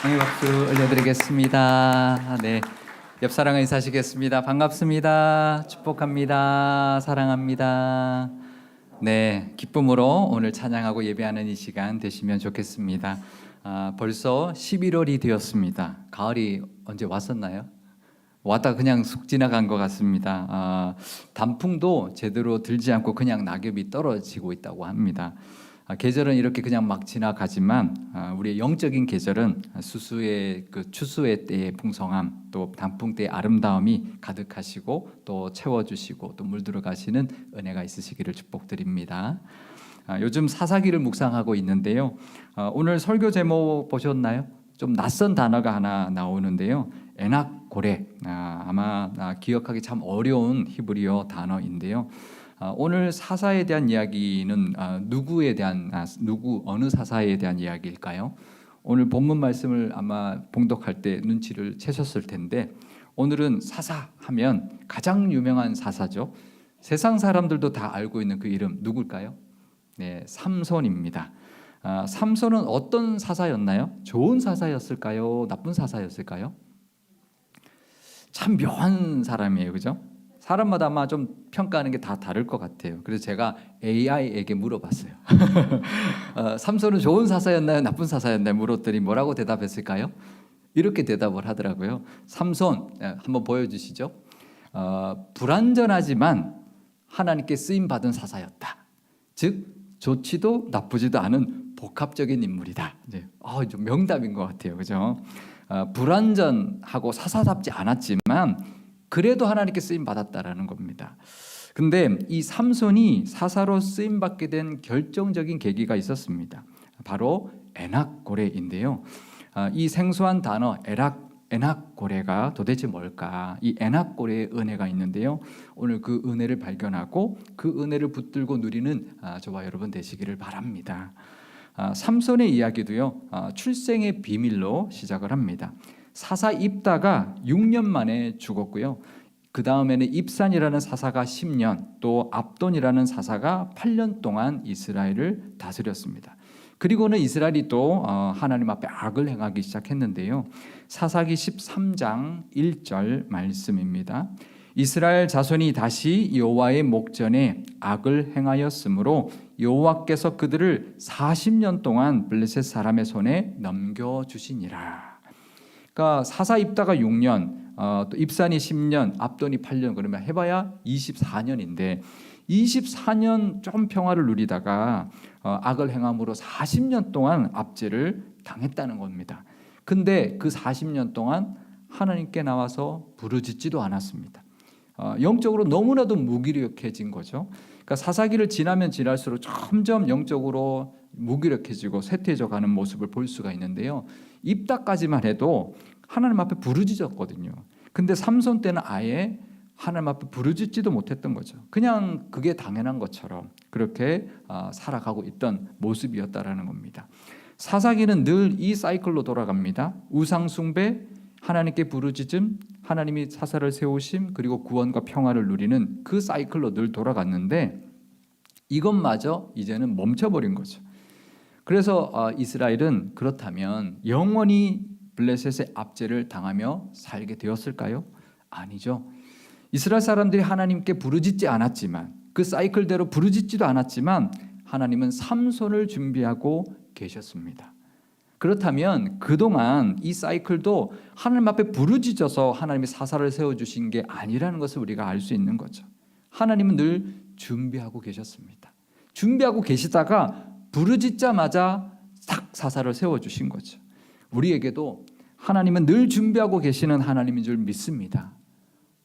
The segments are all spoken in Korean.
강의 박수 올려드리겠습니다. 네, 옆사랑을 인사하시겠습니다. 반갑습니다. 축복합니다. 사랑합니다. 네, 기쁨으로 오늘 찬양하고 예배하는 이 시간 되시면 좋겠습니다. 벌써 11월이 되었습니다. 가을이 언제 왔었나요? 왔다 그냥 쑥 지나간 것 같습니다. 단풍도 제대로 들지 않고 그냥 낙엽이 떨어지고 있다고 합니다. 계절은 이렇게 그냥 막 지나가지만 우리의 영적인 계절은 수수의 그 추수의 때의 풍성함, 또 단풍 때의 아름다움이 가득하시고 또 채워주시고 또 물들어가시는 은혜가 있으시기를 축복드립니다. 요즘 사사기를 묵상하고 있는데요. 오늘 설교 제목 보셨나요? 좀 낯선 단어가 하나 나오는데요. 에낙고레, 아마 기억하기 참 어려운 히브리어 단어인데요. 오늘 사사에 대한 이야기는 어느 사사에 대한 이야기일까요? 오늘 본문 말씀을 아마 봉독할 때 눈치를 채셨을 텐데, 오늘은 사사 하면 가장 유명한 사사죠. 세상 사람들도 다 알고 있는 그 이름 누굴까요? 네, 삼손입니다. 삼손은 어떤 사사였나요? 좋은 사사였을까요? 나쁜 사사였을까요? 참 묘한 사람이에요, 그죠? 사람마다 아마 좀 평가하는 게 다 다를 것 같아요. 그래서 제가 AI에게 물어봤어요. 삼손은 좋은 사사였나요? 나쁜 사사였나요? 물었더니 뭐라고 대답했을까요? 이렇게 대답을 하더라고요. 삼손, 한번 보여주시죠. 불완전하지만 하나님께 쓰임받은 사사였다. 즉 좋지도 나쁘지도 않은 복합적인 인물이다. 좀 명답인 것 같아요, 그죠? 불완전하고 사사답지 않았지만 그래도 하나님께 쓰임 받았다라는 겁니다. 근데 이 삼손이 사사로 쓰임 받게 된 결정적인 계기가 있었습니다. 바로 에낙고레인데요. 이 생소한 단어 에낙고레가 도대체 뭘까? 이 에낙고레의 은혜가 있는데요. 오늘 그 은혜를 발견하고 그 은혜를 붙들고 누리는 저와 여러분 되시기를 바랍니다. 삼손의 이야기도요. 출생의 비밀로 시작을 합니다. 사사 입다가 6년 만에 죽었고요. 그 다음에는 입산이라는 사사가 10년, 또 압돈이라는 사사가 8년 동안 이스라엘을 다스렸습니다. 그리고는 이스라엘이 또 하나님 앞에 악을 행하기 시작했는데요. 사사기 13장 1절 말씀입니다. 이스라엘 자손이 다시 여호와의 목전에 악을 행하였으므로 여호와께서 그들을 40년 동안 블레셋 사람의 손에 넘겨주시니라. 그러니까 사사 입다가 6년, 또 입산이 10년, 압돈이 8년, 그러면 해봐야 24년인데 24년 좀 평화를 누리다가 악을 행함으로 40년 동안 압제를 당했다는 겁니다. 근데 그 40년 동안 하나님께 나와서 부르짖지도 않았습니다. 영적으로 너무나도 무기력해진 거죠. 그러니까 사사기를 지나면 지날수록 점점 영적으로 무기력해지고 쇠퇴해져 가는 모습을 볼 수가 있는데요. 입다까지만 해도 하나님 앞에 부르짖었거든요. 근데 삼손 때는 아예 하나님 앞에 부르짖지도 못했던 거죠. 그냥 그게 당연한 것처럼 그렇게 살아가고 있던 모습이었다라는 겁니다. 사사기는 늘 이 사이클로 돌아갑니다. 우상 숭배, 하나님께 부르짖음, 하나님이 사사를 세우심, 그리고 구원과 평화를 누리는 그 사이클로 늘 돌아갔는데 이것마저 이제는 멈춰버린 거죠. 그래서 이스라엘은 그렇다면 영원히 블레셋의 압제를 당하며 살게 되었을까요? 아니죠. 이스라엘 사람들이 하나님께 부르짖지 않았지만 그 사이클대로 부르짖지도 않았지만 하나님은 삼손을 준비하고 계셨습니다. 그렇다면 그동안 이 사이클도 하나님 앞에 부르짖어서 하나님이 사사를 세워주신 게 아니라는 것을 우리가 알 수 있는 거죠. 하나님은 늘 준비하고 계셨습니다. 준비하고 계시다가 부르짖자마자 싹 사사를 세워주신 거죠. 우리에게도 하나님은 늘 준비하고 계시는 하나님인 줄 믿습니다.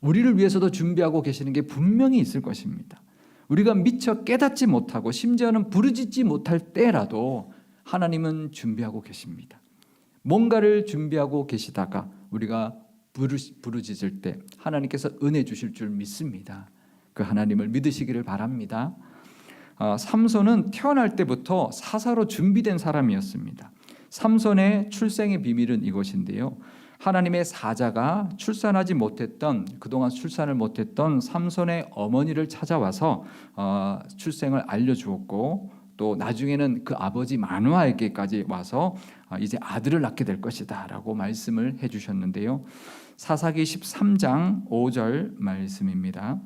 우리를 위해서도 준비하고 계시는 게 분명히 있을 것입니다. 우리가 미처 깨닫지 못하고 심지어는 부르짖지 못할 때라도 하나님은 준비하고 계십니다. 뭔가를 준비하고 계시다가 우리가 부르짖을 때 하나님께서 은혜 주실 줄 믿습니다. 그 하나님을 믿으시기를 바랍니다. 삼손은 태어날 때부터 사사로 준비된 사람이었습니다. 삼손의 출생의 비밀은 이것인데요. 하나님의 사자가 출산하지 못했던, 그동안 출산을 못했던 삼손의 어머니를 찾아와서 출생을 알려주었고 또 나중에는 그 아버지 마누아에게까지 와서 이제 아들을 낳게 될 것이다 라고 말씀을 해주셨는데요. 사사기 13장 5절 말씀입니다.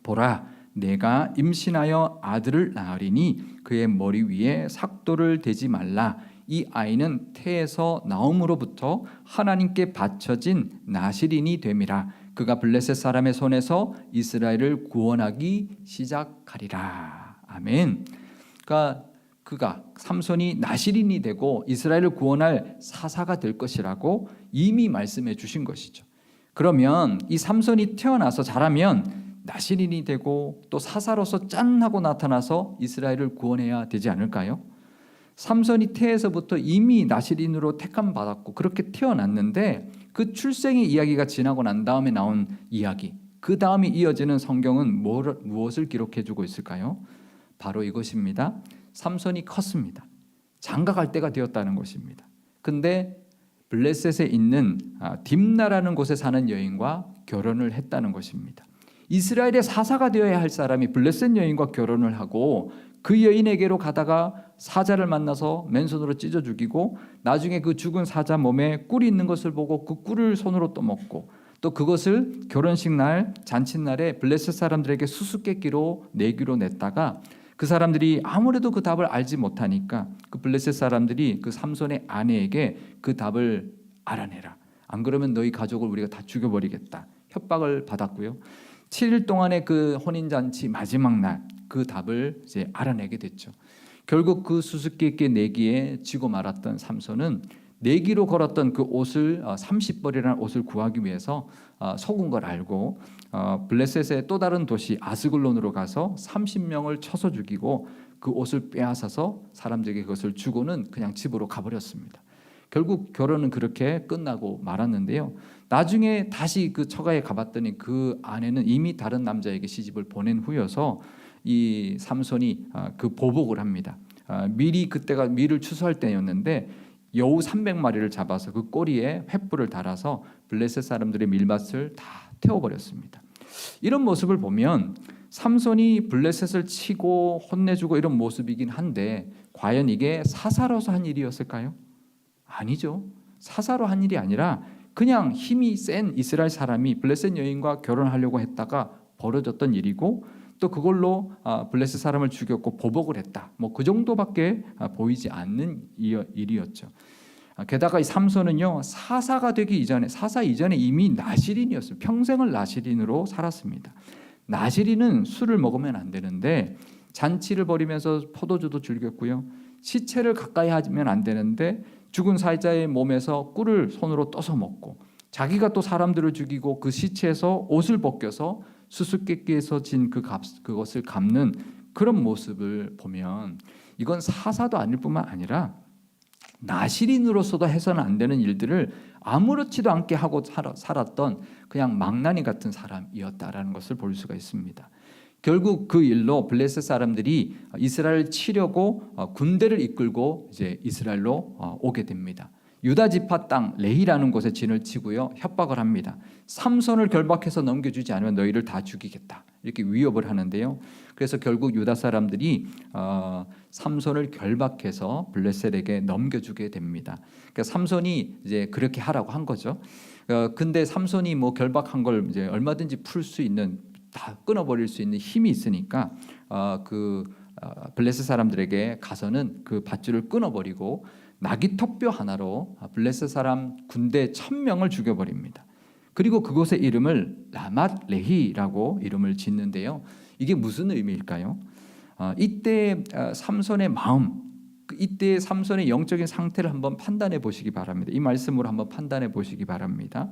보라, 내가 임신하여 아들을 낳으리니 그의 머리 위에 삭도를 대지 말라. 이 아이는 태에서 나옴으로부터 하나님께 바쳐진 나실인이 됨이라. 그가 블레셋 사람의 손에서 이스라엘을 구원하기 시작하리라. 아멘. 그러니까 그가 삼손이 나실인이 되고 이스라엘을 구원할 사사가 될 것이라고 이미 말씀해 주신 것이죠. 그러면 이 삼손이 태어나서 자라면 나실인이 되고 또 사사로서 짠 하고 나타나서 이스라엘을 구원해야 되지 않을까요? 삼손이 태에서부터 이미 나실인으로 택함 받았고 그렇게 태어났는데 그 출생의 이야기가 지나고 난 다음에 나온 이야기, 그 다음에 이어지는 성경은 무엇을 기록해 주고 있을까요? 바로 이것입니다. 삼손이 컸습니다. 장가갈 때가 되었다는 것입니다. 근데 블레셋에 있는 딥나라는 곳에 사는 여인과 결혼을 했다는 것입니다. 이스라엘의 사사가 되어야 할 사람이 블레셋 여인과 결혼을 하고 그 여인에게로 가다가 사자를 만나서 맨손으로 찢어 죽이고 나중에 그 죽은 사자 몸에 꿀이 있는 것을 보고 그 꿀을 손으로 떠먹고 또 그것을 결혼식 날 잔칫날에 블레셋 사람들에게 수수께끼로 내기로 냈다가 그 사람들이 아무래도 그 답을 알지 못하니까 그 블레셋 사람들이 그 삼손의 아내에게 그 답을 알아내라. 안 그러면 너희 가족을 우리가 다 죽여버리겠다. 협박을 받았고요. 7일 동안의 그 혼인잔치 마지막 날 그 답을 이제 알아내게 됐죠. 결국 그 수수께끼 내기에 지고 말았던 삼손은 내기로 걸었던 그 옷을 30벌이라는 옷을 구하기 위해서 속은 걸 알고 블레셋의 또 다른 도시 아스글론으로 가서 30명을 쳐서 죽이고 그 옷을 빼앗아서 사람들에게 그것을 주고는 그냥 집으로 가버렸습니다. 결국 결혼은 그렇게 끝나고 말았는데요. 나중에 다시 그 처가에 가봤더니 그 아내는 이미 다른 남자에게 시집을 보낸 후여서 이 삼손이 그 보복을 합니다. 미리 그때가 밀을 추수할 때였는데 여우 300마리를 잡아서 그 꼬리에 횃불을 달아서 블레셋 사람들의 밀밭을 다 태워버렸습니다. 이런 모습을 보면 삼손이 블레셋을 치고 혼내주고 이런 모습이긴 한데 과연 이게 사사로서 한 일이었을까요? 아니죠. 사사로 한 일이 아니라 그냥 힘이 센 이스라엘 사람이 블레셋 여인과 결혼하려고 했다가 벌어졌던 일이고 또 그걸로 블레셋 사람을 죽였고 보복을 했다. 뭐 그 정도밖에 보이지 않는 일이었죠. 게다가 이 삼손은요 사사가 되기 이전에 사사 이전에 이미 나실인이었어요. 평생을 나실인으로 살았습니다. 나실인은 술을 먹으면 안 되는데 잔치를 벌이면서 포도주도 즐겼고요. 시체를 가까이 하면 안 되는데 죽은 사자의 몸에서 꿀을 손으로 떠서 먹고 자기가 또 사람들을 죽이고 그 시체에서 옷을 벗겨서 수수께끼에서 진 그것을 갚는 그런 모습을 보면 이건 사사도 아닐 뿐만 아니라 나실인으로서도 해서는 안 되는 일들을 아무렇지도 않게 하고 살았던 그냥 망나니 같은 사람이었다라는 것을 볼 수가 있습니다. 결국 그 일로 블레셋 사람들이 이스라엘을 치려고 군대를 이끌고 이제 이스라엘로 오게 됩니다. 유다 지파 땅 레히라는 곳에 진을 치고요 협박을 합니다. 삼손을 결박해서 넘겨주지 않으면 너희를 다 죽이겠다 이렇게 위협을 하는데요. 그래서 결국 유다 사람들이 삼손을 결박해서 블레셋에게 넘겨주게 됩니다. 그러니까 삼손이 이제 그렇게 하라고 한 거죠. 근데 삼손이 뭐 결박한 걸 이제 얼마든지 풀 수 있는 다 끊어버릴 수 있는 힘이 있으니까 블레셋 사람들에게 가서는 그 밧줄을 끊어버리고 나귀 턱뼈 하나로 블레셋 사람 군대 1000명을 죽여버립니다. 그리고 그곳의 이름을 라맛 레히라고 이름을 짓는데요. 이게 무슨 의미일까요? 이때 삼손의 마음, 이때 삼손의 영적인 상태를 한번 판단해 보시기 바랍니다. 이 말씀으로 한번 판단해 보시기 바랍니다.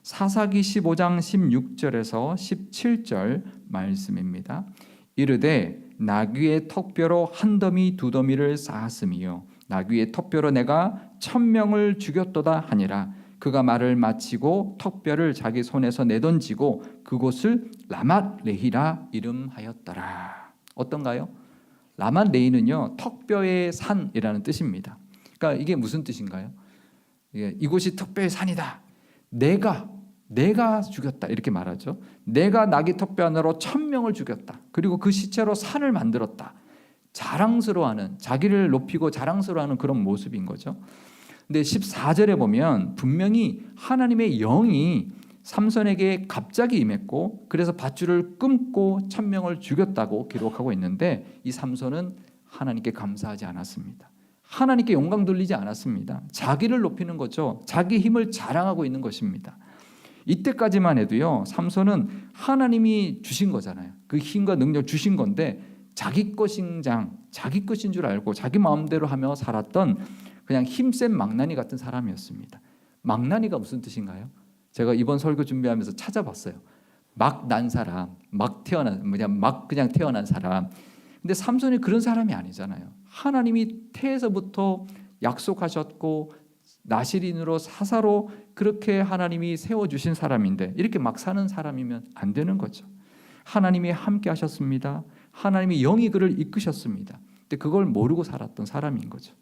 사사기 15장 16절에서 17절 말씀입니다. 이르되 나귀의 턱뼈로 한 더미 두 더미를 쌓았으며 나귀의 턱뼈로 내가 1000명을 죽였도다 하니라. 그가 말을 마치고 턱뼈를 자기 손에서 내던지고 그곳을 라맛 레히라 이름하였더라. 어떤가요? 라맛 레히는요 턱뼈의 산이라는 뜻입니다. 그러니까 이게 무슨 뜻인가요? 이곳이 턱뼈의 산이다. 내가 죽였다 이렇게 말하죠. 내가 나귀 턱뼈 하나로 1000명을 죽였다. 그리고 그 시체로 산을 만들었다. 자랑스러워하는, 자기를 높이고 자랑스러워하는 그런 모습인 거죠. 근데 14절에 보면 분명히 하나님의 영이 삼손에게 갑자기 임했고 그래서 밧줄을 끊고 1000명을 죽였다고 기록하고 있는데 이 삼손은 하나님께 감사하지 않았습니다. 하나님께 영광 돌리지 않았습니다. 자기를 높이는 거죠. 자기 힘을 자랑하고 있는 것입니다. 이때까지만 해도요, 삼손은 하나님이 주신 거잖아요. 그 힘과 능력 주신 건데 자기 것인 줄 알고 자기 마음대로 하며 살았던 그냥 힘센 망나니 같은 사람이었습니다. 망나니가 무슨 뜻인가요? 제가 이번 설교 준비하면서 찾아봤어요. 막 난 사람, 막 그냥 태어난 사람. 근데 삼손이 그런 사람이 아니잖아요. 하나님이 태에서부터 약속하셨고 나실인으로 사사로 그렇게 하나님이 세워주신 사람인데 이렇게 막 사는 사람이면 안 되는 거죠. 하나님이 함께 하셨습니다. 하나님이 영이 그를 이끄셨습니다. 근데 그걸 모르고 살았던 사람인 거죠.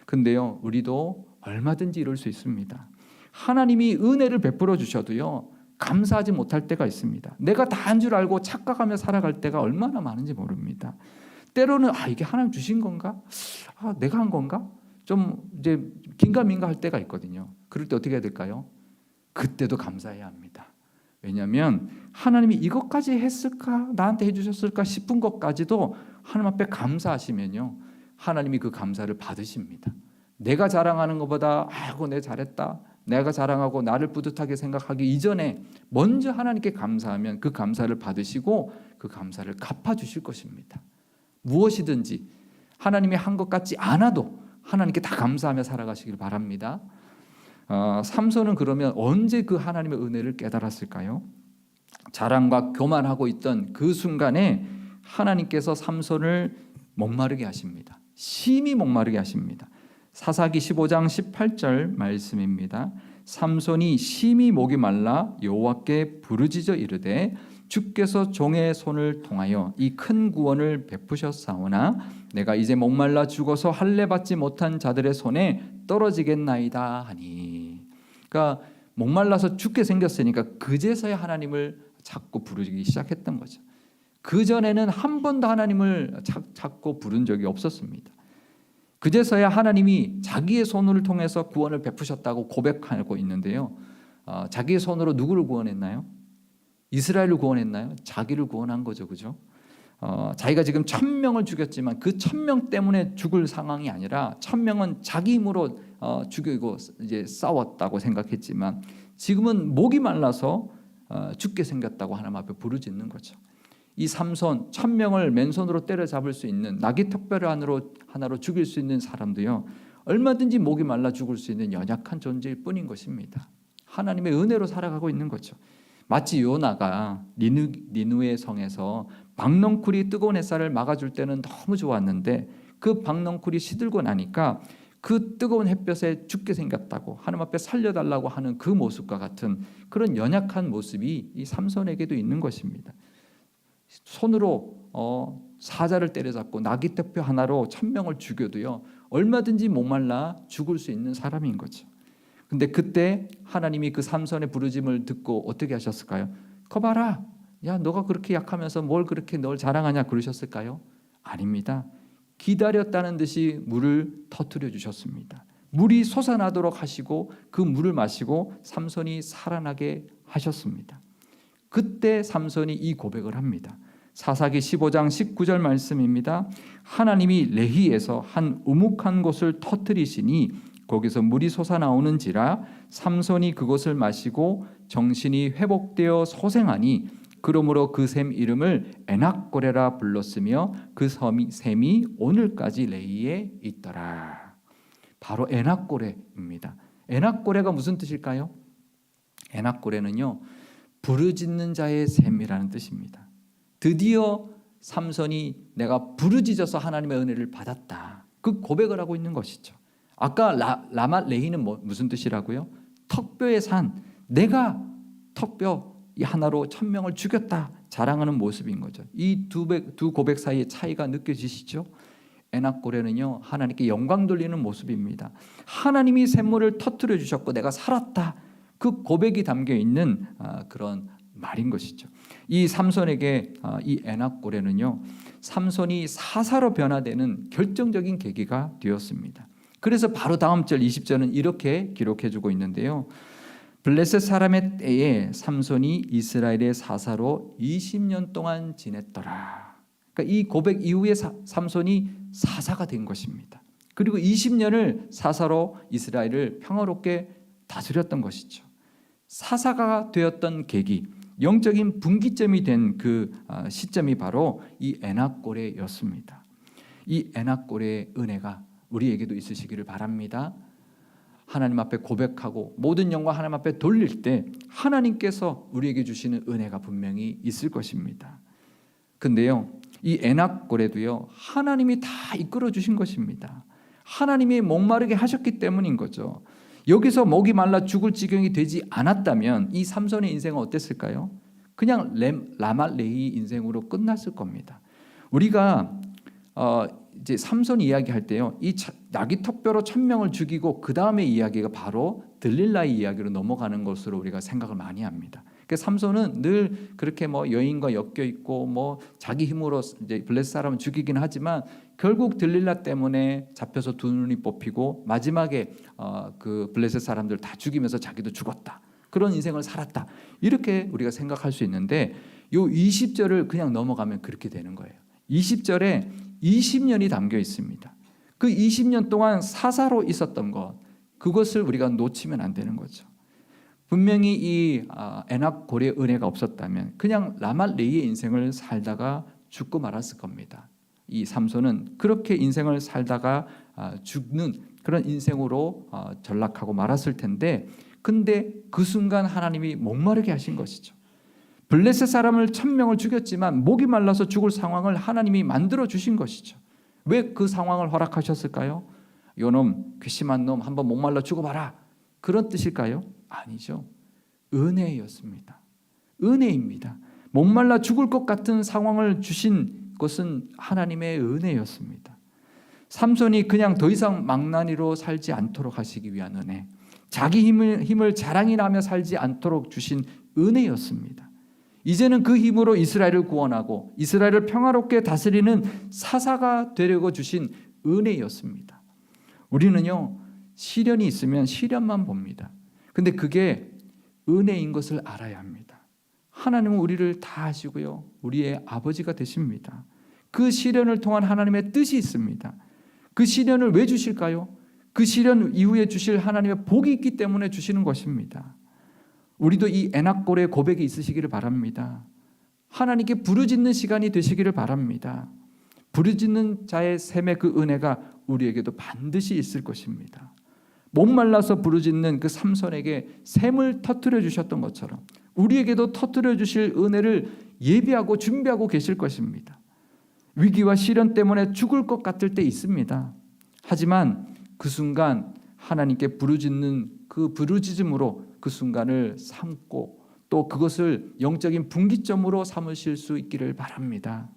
근데요, 우리도 얼마든지 이럴 수 있습니다. 하나님이 은혜를 베풀어 주셔도요, 감사하지 못할 때가 있습니다. 내가 다 한 줄 알고 착각하며 살아갈 때가 얼마나 많은지 모릅니다. 때로는 이게 하나님 주신 건가? 내가 한 건가? 좀 이제 긴가민가 할 때가 있거든요. 그럴 때 어떻게 해야 될까요? 그때도 감사해야 합니다. 왜냐하면 하나님이 이것까지 했을까? 나한테 해주셨을까 싶은 것까지도 하나님 앞에 감사하시면요, 하나님이 그 감사를 받으십니다. 내가 자랑하는 것보다 내 잘했다, 내가 자랑하고 나를 뿌듯하게 생각하기 이전에 먼저 하나님께 감사하면 그 감사를 받으시고 그 감사를 갚아주실 것입니다. 무엇이든지 하나님이 한 것 같지 않아도 하나님께 다 감사하며 살아가시길 바랍니다. 삼손은 그러면 언제 그 하나님의 은혜를 깨달았을까요? 자랑과 교만하고 있던 그 순간에 하나님께서 삼손을 목마르게 하십니다. 심히 목마르게 하십니다. 사사기 15장 18절 말씀입니다. 삼손이 심히 목이 말라 여호와께 부르짖어 이르되 주께서 종의 손을 통하여 이 큰 구원을 베푸셨사오나 내가 이제 목말라 죽어서 할례 받지 못한 자들의 손에 떨어지겠나이다 하니. 그러니까 목말라서 죽게 생겼으니까 그제서야 하나님을 자꾸 부르기 시작했던 거죠. 그전에는 한 번도 하나님을 찾고 부른 적이 없었습니다. 그제서야 하나님이 자기의 손을 통해서 구원을 베푸셨다고 고백하고 있는데요, 자기의 손으로 누구를 구원했나요? 이스라엘을 구원했나요? 자기를 구원한 거죠, 그죠? 자기가 지금 1000명을 죽였지만 그 1000명 때문에 죽을 상황이 아니라 1000명은 자기 힘으로 죽이고 이제 싸웠다고 생각했지만 지금은 목이 말라서 죽게 생겼다고 하나님 앞에 부르짖는 거죠. 이 삼손 1000명을 맨손으로 때려잡을 수 있는 나귀 턱뼈를 하나로 죽일 수 있는 사람도요, 얼마든지 목이 말라 죽을 수 있는 연약한 존재일 뿐인 것입니다. 하나님의 은혜로 살아가고 있는 거죠. 마치 요나가 니누의 성에서 박넝쿨이 뜨거운 햇살을 막아줄 때는 너무 좋았는데 그 박넝쿨이 시들고 나니까 그 뜨거운 햇볕에 죽게 생겼다고 하나님 앞에 살려달라고 하는 그 모습과 같은 그런 연약한 모습이 이 삼손에게도 있는 것입니다. 손으로 사자를 때려잡고 나귀 턱뼈 하나로 1000명을 죽여도요, 얼마든지 목말라 죽을 수 있는 사람인 거죠. 근데 그때 하나님이 그 삼손의 부르짐을 듣고 어떻게 하셨을까요? 거봐라, 야 너가 그렇게 약하면서 뭘 그렇게 널 자랑하냐 그러셨을까요? 아닙니다. 기다렸다는 듯이 물을 터뜨려 주셨습니다. 물이 솟아나도록 하시고 그 물을 마시고 삼손이 살아나게 하셨습니다. 그때 삼손이 이 고백을 합니다. 사사기 15장 19절 말씀입니다. 하나님이 레히에서 한 우묵한 곳을 터뜨리시니 거기서 물이 솟아나오는지라 삼손이 그것을 마시고 정신이 회복되어 소생하니 그러므로 그 샘 이름을 에낙고레라 불렀으며 그 샘이 오늘까지 레히에 있더라. 바로 에낙고레입니다. 에낙고레가 무슨 뜻일까요? 에낙고레는요, 부르짖는 자의 샘이라는 뜻입니다. 드디어 삼손이 내가 부르짖어서 하나님의 은혜를 받았다, 그 고백을 하고 있는 것이죠. 아까 라맛 레히는 무슨 뜻이라고요? 턱뼈의 산, 내가 턱뼈 하나로 1000명을 죽였다 자랑하는 모습인 거죠. 이 두 고백 사이의 차이가 느껴지시죠? 에낙고레는요, 하나님께 영광 돌리는 모습입니다. 하나님이 샘물을 터뜨려 주셨고 내가 살았다, 그 고백이 담겨 있는 그런 말인 것이죠. 이 삼손에게 이 에낙고레는요, 삼손이 사사로 변화되는 결정적인 계기가 되었습니다. 그래서 바로 다음 절 20절은 이렇게 기록해주고 있는데요. 블레셋 사람의 때에 삼손이 이스라엘의 사사로 20년 동안 지냈더라. 그러니까 이 고백 이후에 삼손이 사사가 된 것입니다. 그리고 20년을 사사로 이스라엘을 평화롭게 다스렸던 것이죠. 사사가 되었던 계기, 영적인 분기점이 된 그 시점이 바로 이 에낙고레였습니다. 이 에낙고레의 은혜가 우리에게도 있으시기를 바랍니다. 하나님 앞에 고백하고 모든 영광 하나님 앞에 돌릴 때 하나님께서 우리에게 주시는 은혜가 분명히 있을 것입니다. 근데요, 이 에낙고레도요, 하나님이 다 이끌어 주신 것입니다. 하나님이 목마르게 하셨기 때문인 거죠. 여기서 목이 말라 죽을 지경이 되지 않았다면 이 삼손의 인생은 어땠을까요? 그냥 라말레이 인생으로 끝났을 겁니다. 우리가 이제 삼손 이야기할 때요, 이 나귀 턱뼈로 1000명을 죽이고 그 다음에 이야기가 바로 들릴라의 이야기로 넘어가는 것으로 우리가 생각을 많이 합니다. 그러니까 삼손은 늘 그렇게 뭐 여인과 엮여 있고 뭐 자기 힘으로 이제 블레셋 사람을 죽이긴 하지만 결국 들릴라 때문에 잡혀서 두 눈이 뽑히고 마지막에 그 블레셋 사람들 다 죽이면서 자기도 죽었다. 그런 인생을 살았다. 이렇게 우리가 생각할 수 있는데 요 20절을 그냥 넘어가면 그렇게 되는 거예요. 20절에 20년이 담겨 있습니다. 그 20년 동안 사사로 있었던 것, 그것을 우리가 놓치면 안 되는 거죠. 분명히 이 에낙고레의 은혜가 없었다면 그냥 라말레이의 인생을 살다가 죽고 말았을 겁니다. 이 삼손은 그렇게 인생을 살다가 죽는 그런 인생으로 전락하고 말았을 텐데, 근데 그 순간 하나님이 목마르게 하신 것이죠. 블레셋 사람을 1000명을 죽였지만 목이 말라서 죽을 상황을 하나님이 만들어 주신 것이죠. 왜 그 상황을 허락하셨을까요? 요놈, 괘씸한 놈 한번 목말라 죽어봐라, 그런 뜻일까요? 아니죠. 은혜였습니다. 은혜입니다. 목말라 죽을 것 같은 상황을 주신 것은 하나님의 은혜였습니다. 삼손이 그냥 더 이상 망나니로 살지 않도록 하시기 위한 은혜, 자기 힘을 자랑이라며 살지 않도록 주신 은혜였습니다. 이제는 그 힘으로 이스라엘을 구원하고 이스라엘을 평화롭게 다스리는 사사가 되려고 주신 은혜였습니다. 우리는요, 시련이 있으면 시련만 봅니다. 근데 그게 은혜인 것을 알아야 합니다. 하나님은 우리를 다 아시고요, 우리의 아버지가 되십니다. 그 시련을 통한 하나님의 뜻이 있습니다. 그 시련을 왜 주실까요? 그 시련 이후에 주실 하나님의 복이 있기 때문에 주시는 것입니다. 우리도 이 에낙고레의 고백이 있으시기를 바랍니다. 하나님께 부르짖는 시간이 되시기를 바랍니다. 부르짖는 자의 샘의 그 은혜가 우리에게도 반드시 있을 것입니다. 목말라서 부르짖는 그 삼손에게 샘을 터뜨려 주셨던 것처럼 우리에게도 터뜨려 주실 은혜를 예비하고 준비하고 계실 것입니다. 위기와 시련 때문에 죽을 것 같을 때 있습니다. 하지만 그 순간 하나님께 부르짖는 그 부르짖음으로 그 순간을 삼고 또 그것을 영적인 분기점으로 삼으실 수 있기를 바랍니다.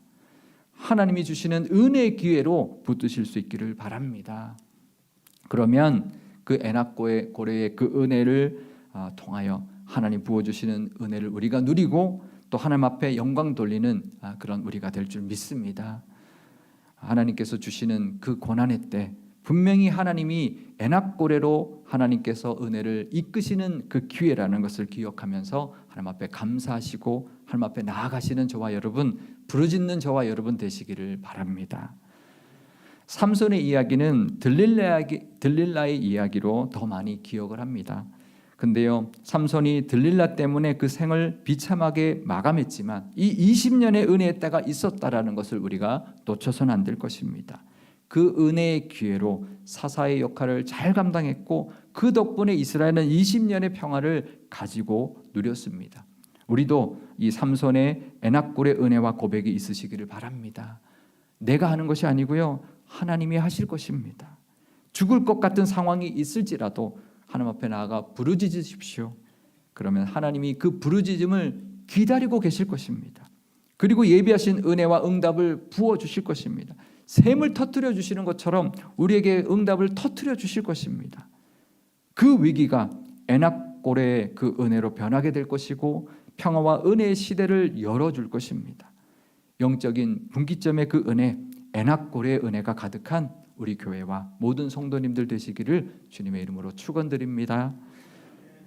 하나님이 주시는 은혜의 기회로 붙드실 수 있기를 바랍니다. 그러면 그 에낙고레의 그 은혜를 통하여 하나님 부어주시는 은혜를 우리가 누리고 또 하나님 앞에 영광 돌리는 그런 우리가 될 줄 믿습니다. 하나님께서 주시는 그 고난의 때 분명히 하나님이 에낙고레로 하나님께서 은혜를 이끄시는 그 기회라는 것을 기억하면서 하나님 앞에 감사하시고 하나님 앞에 나아가시는 저와 여러분, 부르짖는 저와 여러분 되시기를 바랍니다. 삼손의 이야기는 들릴라의 이야기로 더 많이 기억을 합니다. 근데요, 삼손이 들릴라 때문에 그 생을 비참하게 마감했지만 이 20년의 은혜의 때가 있었다라는 것을 우리가 놓쳐서는 안 될 것입니다. 그 은혜의 기회로 사사의 역할을 잘 감당했고 그 덕분에 이스라엘은 20년의 평화를 가지고 누렸습니다. 우리도 이 삼손의 에낙고레 은혜와 고백이 있으시기를 바랍니다. 내가 하는 것이 아니고요, 하나님이 하실 것입니다. 죽을 것 같은 상황이 있을지라도 하나님 앞에 나아가 부르짖으십시오. 그러면 하나님이 그 부르짖음을 기다리고 계실 것입니다. 그리고 예비하신 은혜와 응답을 부어주실 것입니다. 샘을 터뜨려 주시는 것처럼 우리에게 응답을 터뜨려 주실 것입니다. 그 위기가 에낙고레의 그 은혜로 변하게 될 것이고 평화와 은혜의 시대를 열어줄 것입니다. 영적인 분기점의 그 은혜, 에낙고레의 은혜가 가득한 우리 교회와 모든 성도님들 되시기를 주님의 이름으로 축원드립니다.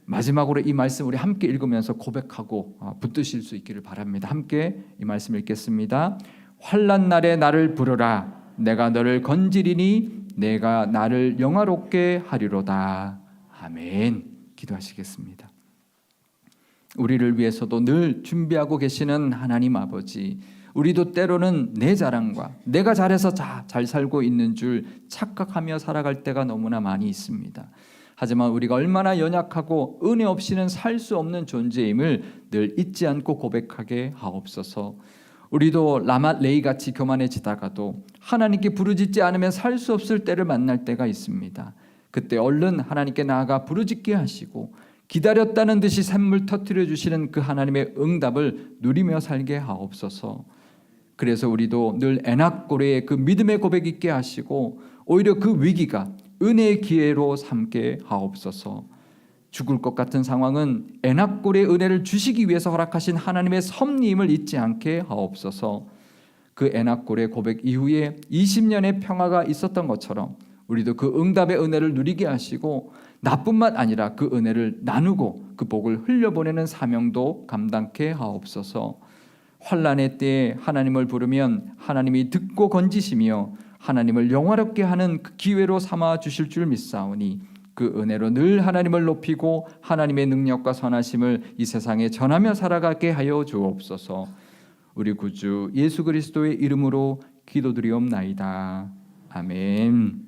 마지막으로 이 말씀 우리 함께 읽으면서 고백하고 붙드실 수 있기를 바랍니다. 함께 이 말씀 읽겠습니다. 환난 날에 나를 부르라. 내가 너를 건지리니 내가 나를 영화롭게 하리로다. 아멘. 기도하시겠습니다. 우리를 위해서도 늘 준비하고 계시는 하나님 아버지, 우리도 때로는 내 자랑과 내가 잘해서 잘 살고 있는 줄 착각하며 살아갈 때가 너무나 많이 있습니다. 하지만 우리가 얼마나 연약하고 은혜 없이는 살 수 없는 존재임을 늘 잊지 않고 고백하게 하옵소서. 우리도 라말레이같이 교만해지다가도 하나님께 부르짖지 않으면 살 수 없을 때를 만날 때가 있습니다. 그때 얼른 하나님께 나아가 부르짖게 하시고 기다렸다는 듯이 샘물 터뜨려 주시는 그 하나님의 응답을 누리며 살게 하옵소서. 그래서 우리도 늘 에낙고레의 그 믿음의 고백 있게 하시고 오히려 그 위기가 은혜의 기회로 삼게 하옵소서. 죽을 것 같은 상황은 에낙고레의 은혜를 주시기 위해서 허락하신 하나님의 섭리임을 잊지 않게 하옵소서. 그 에낙고레의 고백 이후에 20년의 평화가 있었던 것처럼 우리도 그 응답의 은혜를 누리게 하시고 나뿐만 아니라 그 은혜를 나누고 그 복을 흘려보내는 사명도 감당케 하옵소서. 환난의 때에 하나님을 부르면 하나님이 듣고 건지시며 하나님을 영화롭게 하는 그 기회로 삼아 주실 줄 믿사오니 그 은혜로 늘 하나님을 높이고 하나님의 능력과 선하심을 이 세상에 전하며 살아가게 하여 주옵소서. 우리 구주 예수 그리스도의 이름으로 기도드리옵나이다. 아멘.